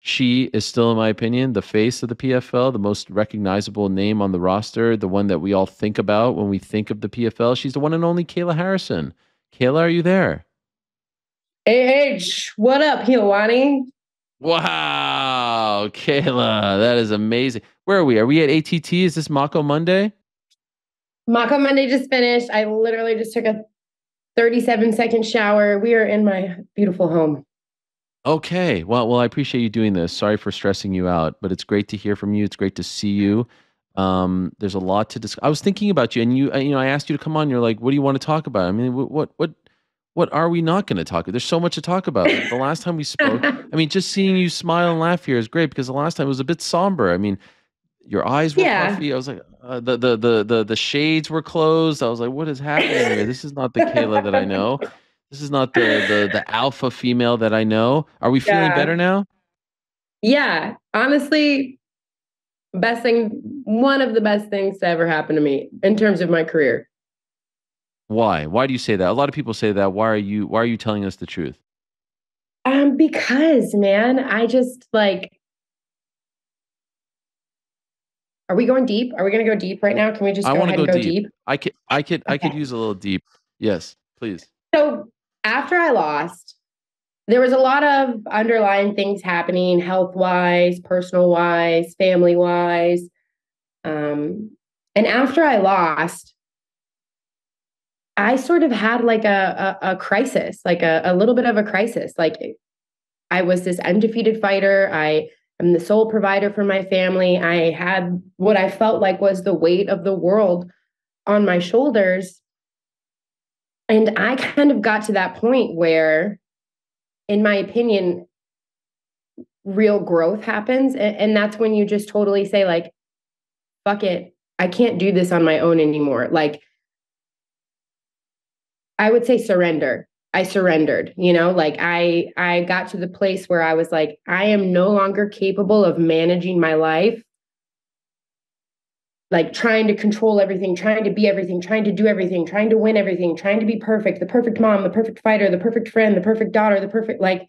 She is still, in my opinion, the face of the PFL, the most recognizable name on the roster, the one that we all think about when we think of the PFL. She's the one and only Kayla Harrison. Kayla, are you there? What up, Hilwani? Wow, Kayla, that is amazing. Where are we? Are we at ATT? Is this Mako Monday? Mako Monday just finished. I literally just took a 37-second shower. We are in my beautiful home. Okay. Well, I appreciate you doing this. Sorry for stressing you out, but it's great to hear from you. It's great to see you. There's a lot to discuss. I was thinking about you, and I asked you to come on. You're like, "What do you want to talk about?" I mean, what are we not going to talk about? There's so much to talk about. Like the last time we spoke, I mean, just seeing you smile and laugh here is great because the last time it was a bit somber. I mean, your eyes were Yeah. puffy. I was like, the shades were closed. I was like, what is happening here? This is not the Kayla that I know. This is not the alpha female that I know. Are we feeling better Yeah. now? Yeah. Honestly, one of the best things to ever happen to me in terms of my career. Why? Why do you say that? A lot of people say that. Why are you telling us the truth? Because man, I just like, are we going deep? Are we going to go deep right now? Can we just I go want to ahead and go go deep. deep? I could Okay. use a little deep. Yes, please. So after I lost, there was a lot of underlying things happening health wise, personal wise, family wise. And after I lost, I sort of had like a crisis, like a little bit of a crisis. Like I was this undefeated fighter. I am the sole provider for my family. I had what I felt like was the weight of the world on my shoulders. And I kind of got to that point where, in my opinion, real growth happens. And that's when you just totally say, like, fuck it. I can't do this on my own anymore. Like, I would say surrender. I surrendered, like I got to the place where I was like, I am no longer capable of managing my life, like trying to control everything, trying to be everything, trying to do everything, trying to win everything, trying to be perfect, the perfect mom, the perfect fighter, the perfect friend, the perfect daughter, the perfect, like,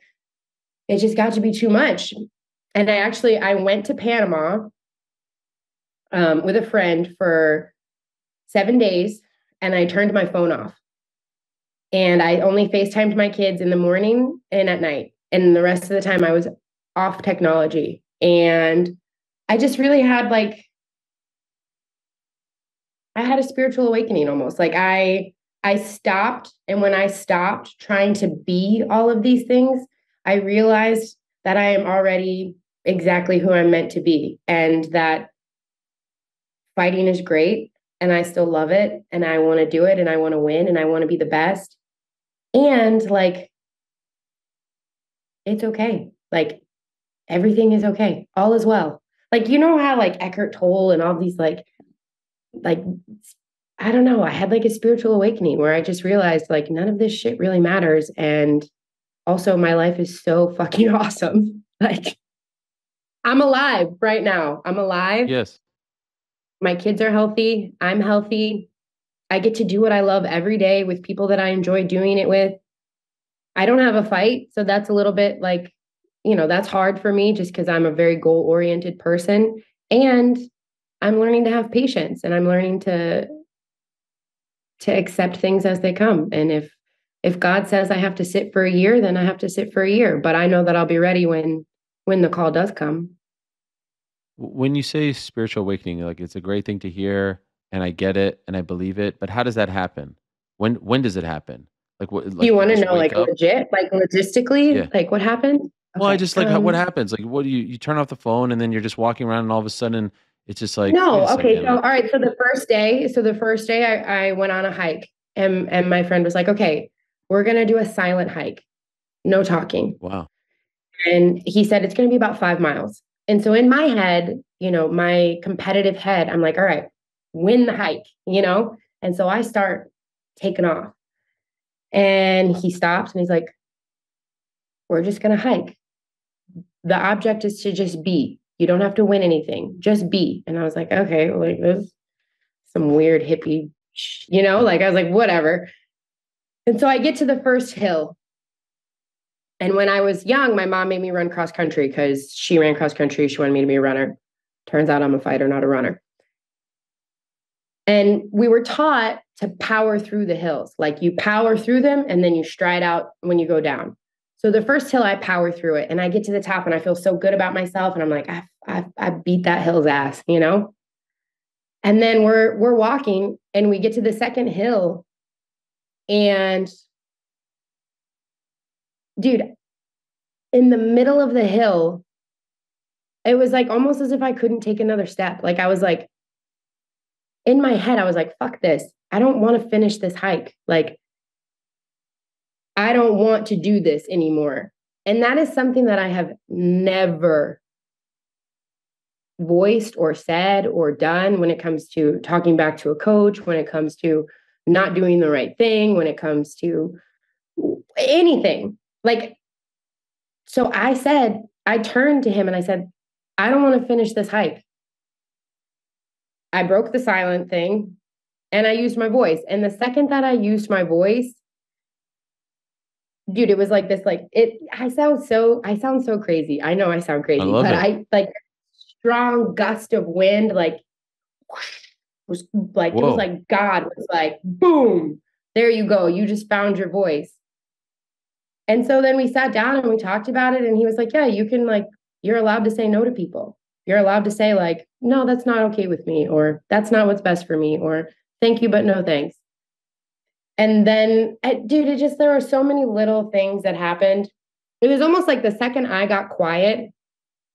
it just got to be too much. And I went to Panama with a friend for 7 days, and I turned my phone off. And I only FaceTimed my kids in the morning and at night. And the rest of the time I was off technology. And I just really had like, I had a spiritual awakening almost. Like I stopped. And when I stopped trying to be all of these things, I realized that I am already exactly who I'm meant to be. And that fighting is great. And I still love it. And I want to do it. And I want to win. And I want to be the best. And like, it's okay. Like everything is okay. All is well. Like, you know how like Eckhart Tolle and all these like, I don't know. I had like a spiritual awakening where I just realized like none of this shit really matters. And also my life is so fucking awesome. Like I'm alive right now. I'm alive. Yes. My kids are healthy. I'm healthy. I get to do what I love every day with people that I enjoy doing it with. I don't have a fight. So that's a little bit like, that's hard for me just because I'm a very goal oriented person. And I'm learning to have patience and I'm learning to accept things as they come. And if God says I have to sit for a year, then I have to sit for a year. But I know that I'll be ready when the call does come. When you say spiritual awakening, like it's a great thing to hear, and I get it, and I believe it. But how does that happen? When does it happen? Like what? Do you Like you want to just know wake like up? legit, like logistically, Yeah. like what happened? Well, I Okay. just like what happens? Like, what do you turn off the phone and then you're just walking around and all of a sudden it's just like, wait a No, okay. second. So all right. So the first day I went on a hike and my friend was like, okay, we're gonna do a silent hike, no talking. Wow. And he said it's gonna be about 5 miles. And so in my head, my competitive head, I'm like, all right, win the hike. And so I start taking off. And he stops and he's like, we're just gonna hike. The object is to just be. You don't have to win anything. Just be. And I was like, okay, like this some weird hippie, like I was like, whatever. And so I get to the first hill And when I was young, my mom made me run cross country because she ran cross country. She wanted me to be a runner. Turns out I'm a fighter, not a runner. And we were taught to power through the hills. Like you power through them and then you stride out when you go down. So the first hill, I power through it and I get to the top and I feel so good about myself. And I'm like, I beat that hill's ass, you know? And then we're walking and we get to the second hill. And dude, in the middle of the hill, it was like almost as if I couldn't take another step. Like I was like, in my head, I was like, fuck this. I don't want to finish this hike. Like, I don't want to do this anymore. And that is something that I have never voiced or said or done when it comes to talking back to a coach, when it comes to not doing the right thing, when it comes to anything. Like, so I turned to him and I said, I don't want to finish this hike. I broke the silent thing and I used my voice. And the second that I used my voice, dude, it was like this, like I sound so crazy. I know I sound I crazy, love but it. I like strong gust of wind, like whoosh, was like, it was Whoa. like God was like, boom, there you go. You just found your voice. And so then we sat down and we talked about it. And he was like, yeah, you can like, you're allowed to say no to people. You're allowed to say like, no, that's not okay with me, or that's not what's best for me, or thank you, but no thanks. And then, dude, it just, there were so many little things that happened. It was almost like the second I got quiet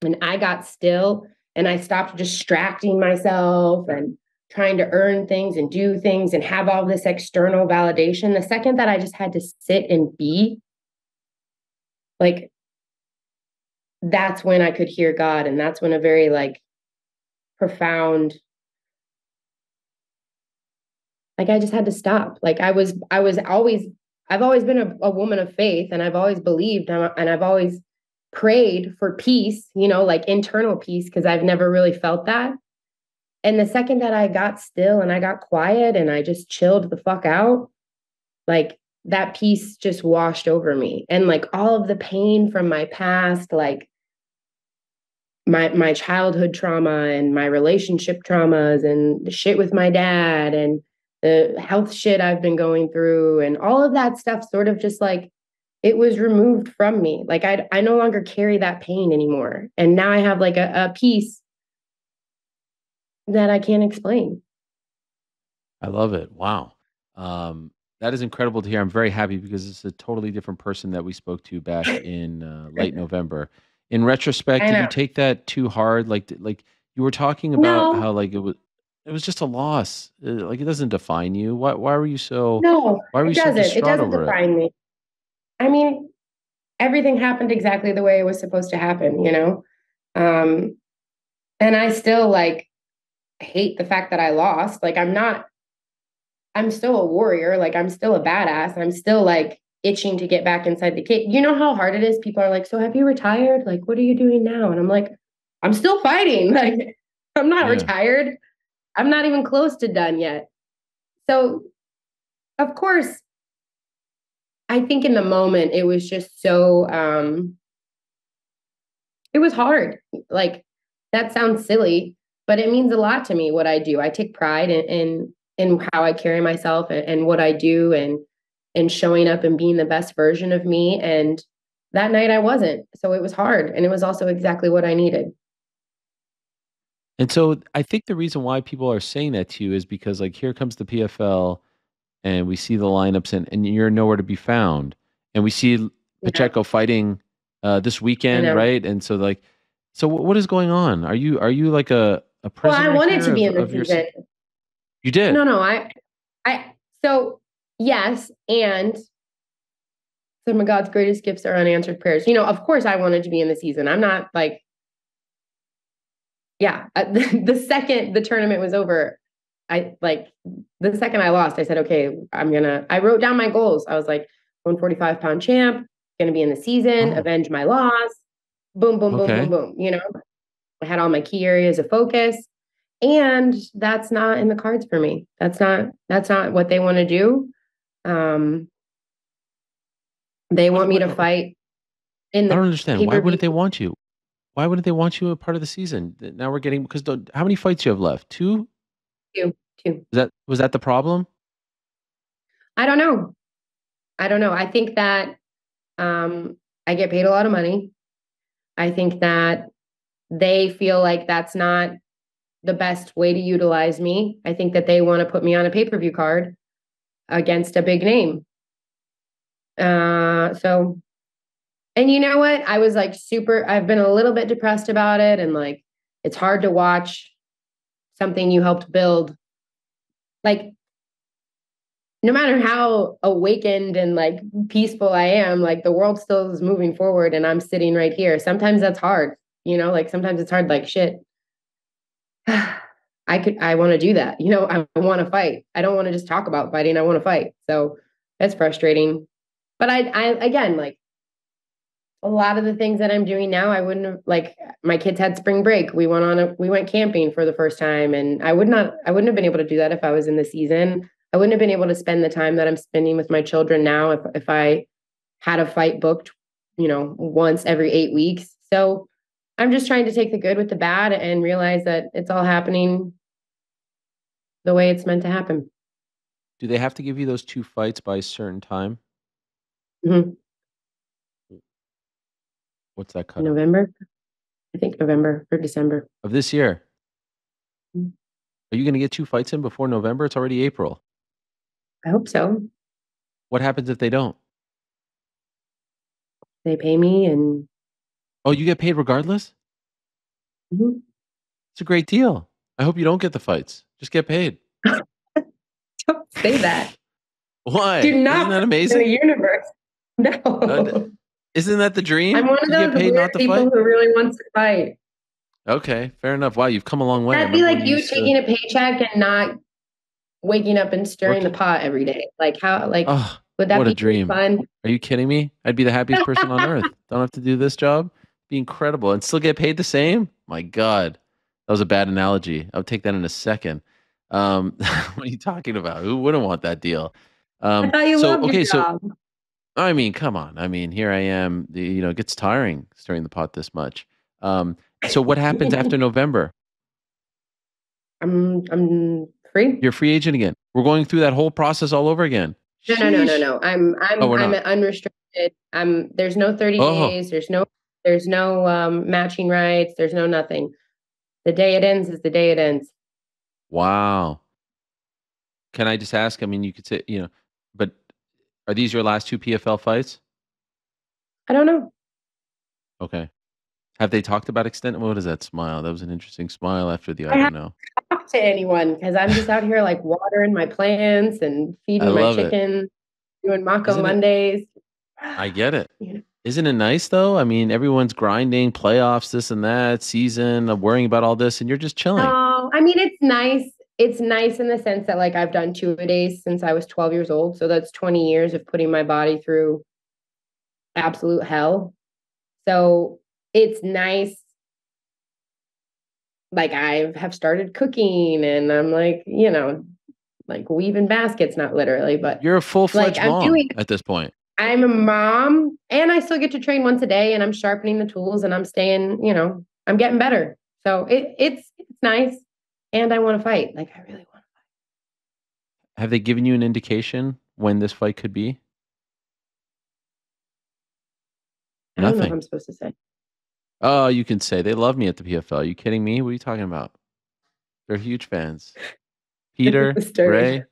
and I got still and I stopped distracting myself and trying to earn things and do things and have all this external validation, the second that I just had to sit and be, like, that's when I could hear God. And that's when a very like profound, like I just had to stop. Like I was always, I've always been a woman of faith and I've always believed and I've always prayed for peace, you know, like internal peace, because I've never really felt that. And the second that I got still and I got quiet and I just chilled the fuck out, like that peace just washed over me. And like all of the pain from my past, like my childhood trauma and my relationship traumas and the shit with my dad and the health shit I've been going through and all of that stuff sort of just like it was removed from me. Like I no longer carry that pain anymore. And now I have like a peace that I can't explain. I love it. Wow. That is incredible to hear. I'm very happy because it's a totally different person that we spoke to back in late November. In retrospect, I did know. you take that too hard? Like you were talking about No, how like it was just a loss. Like it doesn't define you. Why were you so no, why were it you so doesn't. It distraught doesn't over it? define me. I mean, everything happened exactly the way it was supposed to happen, you know? Um, and I still like hate the fact that I lost. Like I'm still a warrior. Like I'm still a badass. I'm still like itching to get back inside the cage. You know how hard it is? People are like, so have you retired? Like, what are you doing now? And I'm like, I'm still fighting. Like, I'm not Yeah. retired. I'm not even close to done yet. So, of course, I think in the moment it was just so it was hard. Like that sounds silly, but it means a lot to me what I do. I take pride in how I carry myself and what I do and showing up and being the best version of me. And that night I wasn't. So it was hard. And it was also exactly what I needed. And so I think the reason why people are saying that to you is because like here comes the PFL and we see the lineups and you're nowhere to be found. And we see Yeah, Pacheco fighting this I weekend, know. right? And so like so what is going on? Are you like a Well, I prisoner wanted here to be in the of your season. you did. No, no, so yes, and some of God's greatest gifts are unanswered prayers. You know, of course I wanted to be in the season. I'm not like, yeah, the second the tournament was over, I like the second I lost, I said, okay, I wrote down my goals. I was like 145-pound champ, gonna be in the season, Oh, avenge my loss, boom, boom, boom, boom, okay. boom. You know, I had all my key areas of focus. And that's not in the cards for me. That's not what they want to do. Um, they want me to fight. in I don't the understand. Why pay-per-view. wouldn't they want you? Why wouldn't they want you a part of the season? Now we're getting because how many fights you have left? Two? Two, two. Was that the problem? I don't know. I don't know. I think that um, I get paid a lot of money. I think that they feel like that's not the best way to utilize me. I think that they want to put me on a pay-per-view card against a big name. So, and you know what? I was like I've been a little bit depressed about it. And like, it's hard to watch something you helped build. Like, no matter how awakened and like peaceful I am, like the world still is moving forward and I'm sitting right here. Sometimes that's hard, like sometimes it's hard, like shit. I want to do that. I want to fight. I don't want to just talk about fighting. I want to fight. So that's frustrating. But I again, like a lot of the things that I'm doing now, I wouldn't have like my kids had spring break. We went camping for the first time and I wouldn't have been able to do that if I was in the season. I wouldn't have been able to spend the time that I'm spending with my children now if I had a fight booked, once every 8 weeks. So I'm just trying to take the good with the bad and realize that it's all happening the way it's meant to happen. Do they have to give you those two fights by a certain time? Mhm. What's that cutoff? November, I think November or December. Of this year? Mhm. Are you going to get two fights in before November? It's already April. I hope so. What happens if they don't? They pay me and Oh, you get paid regardless? Mhm. It's a great deal. I hope you don't get the fights. Just get paid. Don't say that. Do Why? Isn't not that put it in the amazing? universe. Uh, No. isn't that the I'm dream? one of To get those paid weird not to people fight? who really wants to fight. Okay, fair enough. Wow, you've come a long way. I That'd be remember when like you you used to taking a paycheck and not waking up and stirring the working. pot every day. Like how Oh, would that what a be really dream. fun? Are you kidding me? I'd be the happiest person on earth. Don't have to do this job. Be incredible and still get paid the same? My God. That was a bad analogy. I would take that in a second. What are you talking about? Who wouldn't want that deal? I thought you So loved your okay, so job. I mean, come on. I mean, here I am. It gets tiring stirring the pot this much. So what happens after November? I'm free. You're a free agent again. We're going through that whole process all over again. No, no, no, no, Sheesh. no. I'm Oh, I'm we're I'm not. unrestricted. There's no 30 Oh, days. There's no matching rights. There's no nothing. The day it ends is the day it ends. wow. Can I just ask? I mean, you could say, but are these your last two PFL fights? I don't know. Okay. Have they talked about extent? What is that smile? That was an interesting smile after the I I don't haven't know. talked to anyone because I'm just out here like watering my plants and I feeding my love it. chicken, doing Mako Isn't it? Mondays. I get it. You know? Isn't it nice though? I mean, everyone's grinding, playoffs, this and that, season, worrying about all this, and you're just chilling. No, I mean it's nice. It's nice in the sense that like I've done two-a-days since I was 12 years old. So that's 20 years of putting my body through absolute hell. So it's nice. Like I have started cooking and I'm like weaving baskets, not literally, but You're a like full-fledged I'm mom doing at this point. I'm a mom and I still get to train once a day and I'm sharpening the tools and I'm staying, I'm getting better. So it's nice. And I want to fight. Like I really want Have they given you an indication when this fight could be? I don't know if Nothing. I'm supposed to say. Oh, you can say they love me at the PFL. Are you kidding me? What are you talking about? They're huge fans. Peter, Stirred. Ray,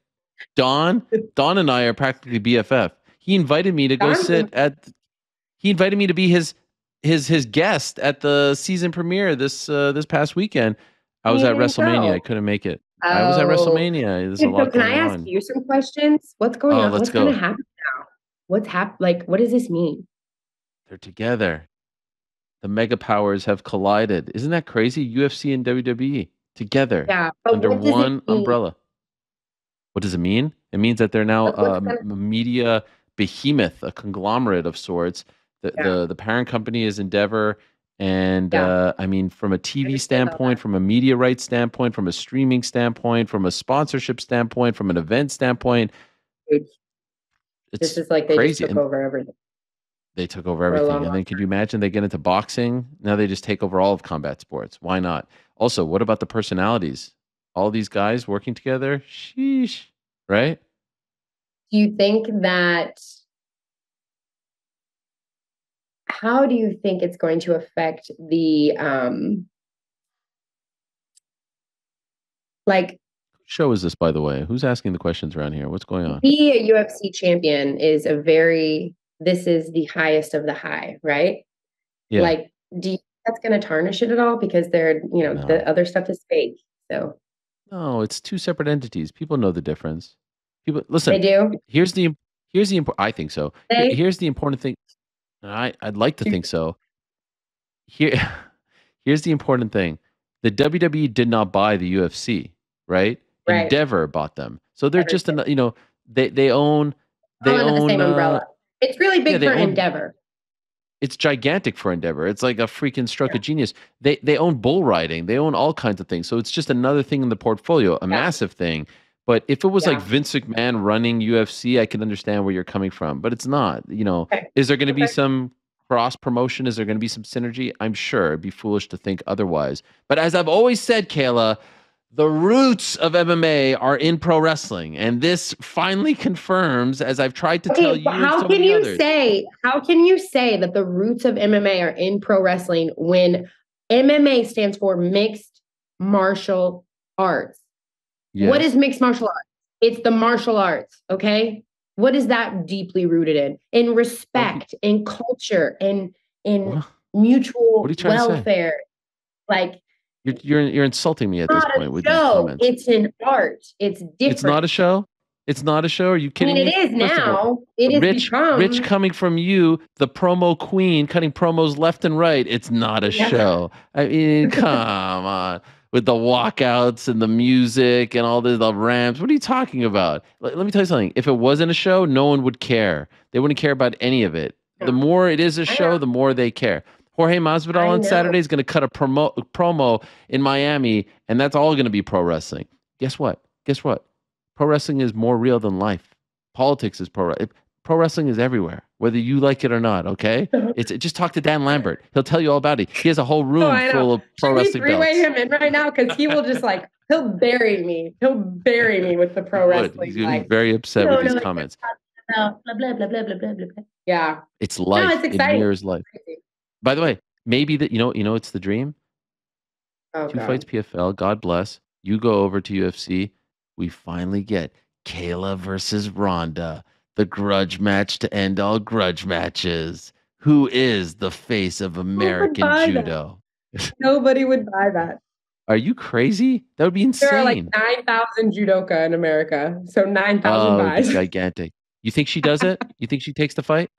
Don. Don and I are practically BFF. He invited me to go Don's sit at. He invited me to be his guest at the season premiere this past weekend. I was you at didn't WrestleMania. I go. couldn't make it. I was at Oh. WrestleMania. There's a Dude, so lot can I going ask on. you some questions? What's going Oh, on? let's What's gonna go. happen now? What's like what does this mean? They're together. The mega powers have collided. Isn't that crazy? UFC and WWE together Yeah, but under what does it one mean? umbrella. What does it mean? It means that they're now What's a gonna media behemoth, a conglomerate of sorts. The yeah, the, the parent company is Endeavor, and yeah. I mean, from a I TV just did all standpoint, that. from a media rights standpoint, from a streaming standpoint, from a sponsorship standpoint, from an event standpoint, Dude, this it's is like they just crazy. took And over everything. They took over for a everything. long, And long then could you imagine they get into boxing? Now they just take over all of combat sports. Why not? Also, what about the personalities? All these guys working together? Sheesh. Right? Do you think that, how do you think it's going to affect the, like, Show is this, by the way? Who's asking the questions around here? What's going on? be a UFC champion is a very, this is the highest of the high, right? Yeah. Like, do you think that's going to tarnish it at all? Because they're, the No. other stuff is fake. So No, it's two separate entities. People know the difference. People they listen, do. here's the I think so. They, Here's the important thing. I'd like to think so. Here here's the important thing. The WWE did not buy the UFC, right? right. Endeavor bought them. So they're just Everything. they own All under the same umbrella. It's really yeah, big they for own Endeavor. it's gigantic for Endeavor. It's like a freaking stroke of genius. They own bull riding. They own all kinds of things. So it's just another thing in the portfolio, a Yeah. massive thing. But if it was like Yeah. Vince McMahon running UFC, I can understand where you're coming from. But it's not. Okay. Is there going to be Okay. some cross promotion? Is there going to be some synergy? I'm sure. It'd be foolish to think otherwise. But as I've always said, Kayla, the roots of MMA are in pro wrestling, and this finally confirms, as I've tried to tell Okay, but you and so many others. how can you say that the roots of MMA are in pro wrestling when MMA stands for mixed martial arts? What is Yes. mixed martial arts? It's the martial arts, okay? What is that deeply rooted in? In Well, respect, in culture, in what are mutual you trying to say? welfare. Like, You're insulting me at this not a point with these show, comments. it's an art. It's It's not different. a show. It's not a show. Are you I mean, kidding it me? is First of all, now. It is Rich become. coming from you, the promo queen, cutting promos left and right. It's not a Yeah. show. I mean, come on. With the walkouts and the music and all the ramps. What are you talking about? Let me tell you something. If it wasn't a show, no one would care. They wouldn't care about any of it. The more it is a I know. show, the more they care. Jorge Masvidal I on know. Saturday is going to cut a promo in Miami, and that's all going to be pro wrestling. Guess what? Guess what? Pro wrestling is more real than life. Politics is pro wrestling is everywhere, whether you like it or not. Okay, just talk to Dan Lambert. He'll tell you all about it. He has a whole Oh, room I know. full of pro Should we wrestling three-way belts. him in right now? Because he will just like he'll bury me. He'll bury me with the He pro would. wrestling. He's going to be Like, very upset with no, these no, comments. blah blah blah blah blah blah blah blah. Yeah. It's No, life. it's It exciting. mirrors life. By the way, maybe that it's the dream. Oh Two fights God. PFL. God bless. You go over to UFC. We finally get Kayla versus Ronda, the grudge match to end all grudge matches. Who is the face of Who would American buy that? judo? Nobody would buy that. Are you crazy? That would be There are like insane. 9,000 judoka in America, so 9,000 Oh, it would be buys gigantic. You think she does it? You think she takes the fight?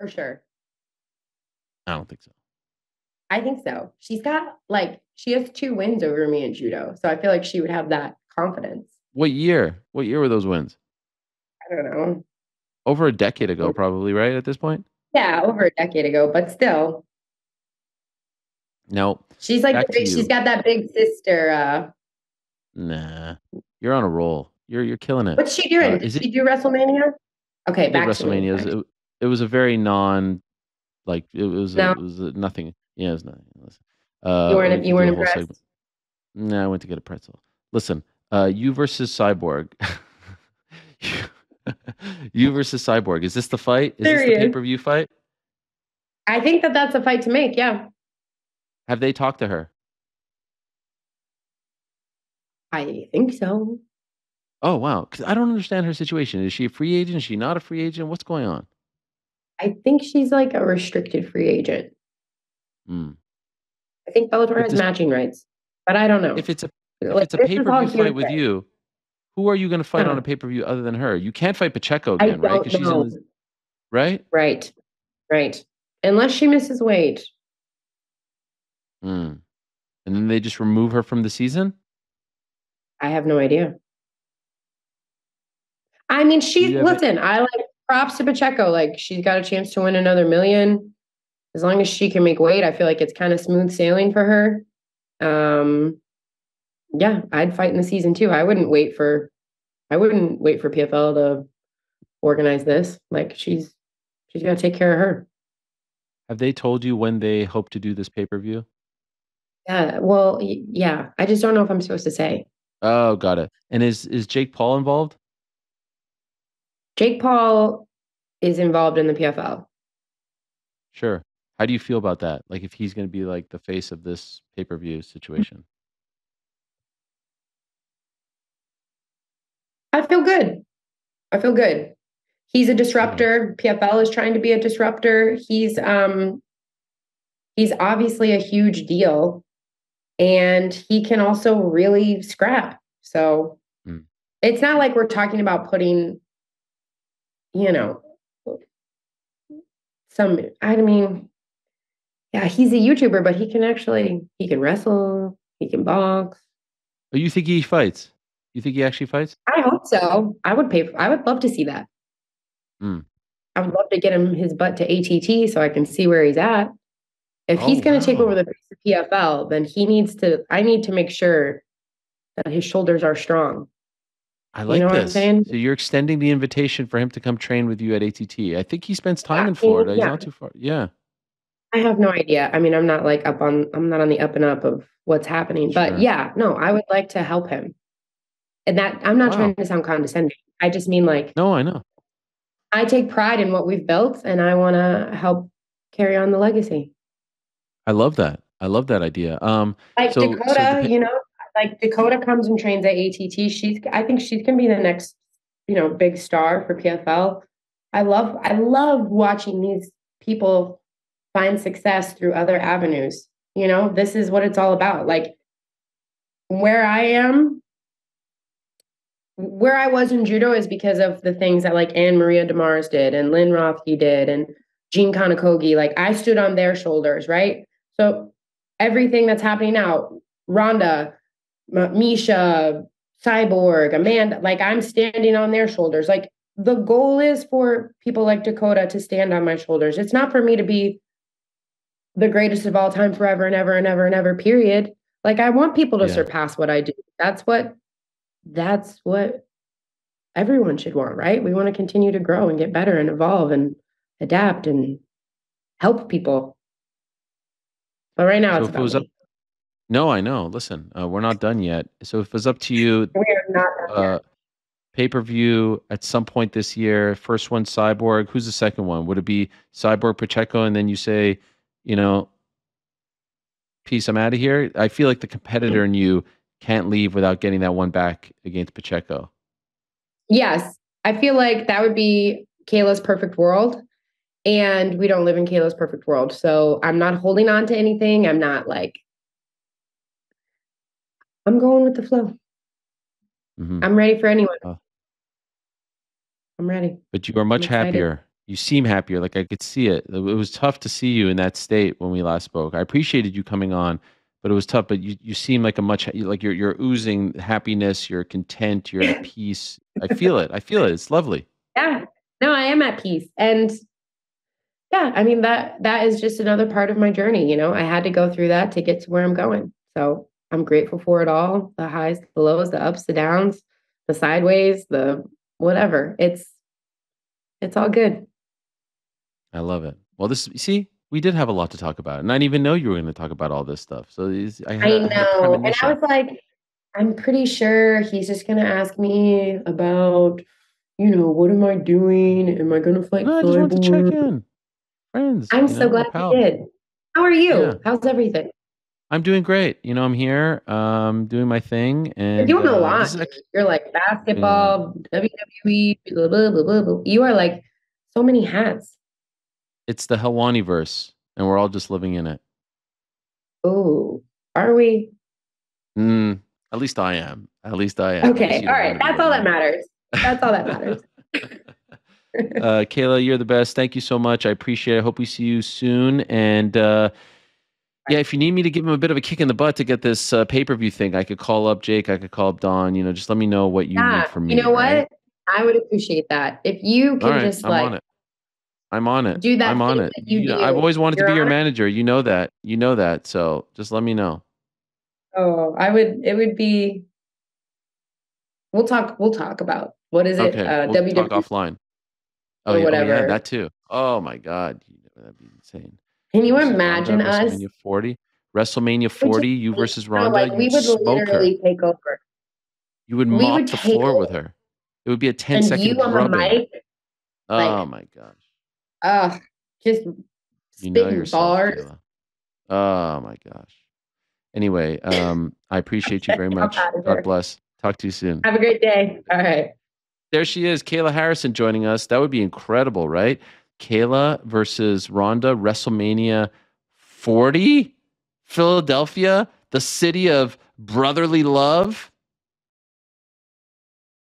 for sure. I don't think so. I think so. She has 2 wins over me in judo, so I feel like she would have that confidence. What year? What year were those wins? I don't know. Over a decade ago, probably, right? At this point? Yeah, over a decade ago, but still. No. She's like Back to she's you. got that big sister. Nah. You're on a roll. You're killing it. What's she doing? Did Is it she do WrestleMania? Okay, did back to me. WrestleMania? It was a very non like No, it was nothing. Yeah, it was nothing. Listen, we you could do weren't a whole segment. impressed. Nah, I went to get a pretzel. Listen, you versus Cyborg. You versus Cyborg. Is this the fight? Is this the Serious. pay-per-view fight? I think that that's a fight to make. Yeah, Have they talked to her? I think so. Oh, wow. 'Cause I don't understand her situation. Is she a free agent? Is she not a free agent? What's going on? I think she's like a restricted free agent. Hmm. I think Bellator If has this matching rights, but I don't know. if Like it's a this is all pay-per-view fight with hearsay. you, who are you going to fight on Uh, a pay-per-view other than her? You can't fight Pacheco I again, right? don't Because she's in know. the right. Right, right. Unless she misses weight. Hmm. And then they just remove her from the season. I have no idea. I mean, Do you have it? listen, I like props to Pacheco. Like she's got a chance to win another million. As long as she can make weight, I feel like it's kind of smooth sailing for her. Yeah, I'd fight in the season too. I wouldn't wait for PFL to organize this. Like she's She's got to take care of her. Have they told you when they hope to do this pay-per-view? Yeah. Well, yeah. I just don't know if I'm supposed to say. Oh, got it. And is Jake Paul involved? Jake Paul is involved in the PFL. Sure. How do you feel about that? Like if he's going to be like the face of this pay-per-view situation? I feel good. I feel good. He's a Mhm. disruptor. PFL is trying to be a disruptor. He's obviously a huge deal, and he can also really scrap. So Mm. it's not like we're talking about putting, you know, some. I mean, yeah, he's a YouTuber, but he can wrestle, he can box. Oh, you think he fights? You think he actually fights? I hope so. I would love to see that. Mm. I would love to get him his butt to ATT so I can see where he's at. If Oh, he's going to take over wow. the PFL, then I need to make sure that his shoulders are strong. I You know like what I'm this. saying? So you're extending the invitation for him to come train with you at ATT. I think he spends time Yeah. in Florida. He's Yeah. not too far. Yeah, I have no idea. I mean, I'm not on the up and up of what's happening, but sure. yeah, no, I would like to help him. And that I'm not trying Wow. to sound condescending. I just mean like No, I know. I take pride in what we've built and I want to help carry on the legacy. I love that. I love that idea. Like So Dakota, like Dakota comes and trains at ATT. I think she's gonna be the next, big star for PFL. I love watching these people find success through other avenues. This is what it's all about. Like where I am, where I was in judo is because of the things that like Anne Maria Demars did and Lynn Rothke did and Jean Kanakogi. Like I stood on their shoulders, right? So everything that's happening now, Rhonda, Misha, Cyborg, Amanda, like I'm standing on their shoulders. Like the goal is for people like Dakota to stand on my shoulders. It's not for me to be the greatest of all time forever and ever and ever and ever, period. Like I want people to yeah. surpass what I do. That's what everyone should want, right? We want to continue to grow and get better and evolve and adapt and help people. But right now So it's if it about was up, me. no, I know. Listen, we're not done yet. So if it was up to you, We are not done yet. uh, pay-per-view at some point this year. First one, Cyborg. Who's the second one? Would it be Cyborg Pacheco? And then you say, you know, peace, I'm out of here. I feel like the competitor in you can't leave without getting that one back against Pacheco. Yes, I feel like that would be Kayla's perfect world. And we don't live in Kayla's perfect world. So I'm not holding on to anything. I'm not like, I'm going with the flow. Hmm. I'm ready for anyone. Uh, I'm ready. but you are I'm much excited. happier. You seem happier. Like I could see it. It was tough to see you in that state when we last spoke. I appreciated you coming on, but it was tough. But you seem like a much like you're oozing happiness. You're content. You're at peace. I feel it. I feel it. It's lovely. Yeah. No, I am at peace. And yeah, I mean that is just another part of my journey, I had to go through that to get to where I'm going. So I'm grateful for it all, the highs, the lows, the ups, the downs, the sideways, the whatever. It's all good. I love it. Well, this see, we did have a lot to talk about, and I didn't even know you were going to talk about all this stuff. So I I had a know. And I premonition. was like, I'm pretty sure he's just gonna ask me about, what am I doing? Am I gonna fight No, I just wanted to check Cyborg? in, friends. I'm You so know, we're glad you pals. did. How are Yeah, you? How's everything? I'm doing great. I'm here, doing my thing, You're and doing a this lot, is dude. actually, You're like yeah, basketball, WWE, blah, blah, blah, blah, blah. You are like so many hats. it's the Helwani verse, and we're all just living in it. Oh, are we? Mm, at least I am. At least I am. I guess Okay. you All don't right. want to be That's all living that in matters. That's all that it. matters. Kayla, you're the best. Thank you so much. I appreciate it. I hope we see you soon. And yeah, if you need me to give him a bit of a kick in the butt to get this pay-per-view thing, I could call up Jake. I could call up Don. Just let me know what you Yeah. need from You me. know All right. what? I would appreciate that. If you All can right. just I'm like on it. I'm on it. do I'm that on thing it. that you I've do. always wanted to You're be your on it. manager. You know that. You know that. So just let me know. Oh, it would be, we'll talk about what is it? Okay. We'll talk WWE. offline. or Oh yeah, whatever. that too. Oh my God, that'd be insane. Can you Versus Ronda imagine at us? WrestleMania 40. WrestleMania Which is 40, you versus no, Ronda, like we you'd would smoke her. literally take over. You would We mop would the take floor with over, her. It would be a and you 10-second on the drubbing. mic, Oh like, my gosh. just You know spitting yourself, bars. Kayla. Oh my gosh. Anyway, I appreciate you very I'm much. out of God here. bless. Talk to you soon. Have a great day. All right. There she is, Kayla Harrison joining us. That would be incredible, right? Kayla versus Ronda, WrestleMania 40, Philadelphia, the city of brotherly love.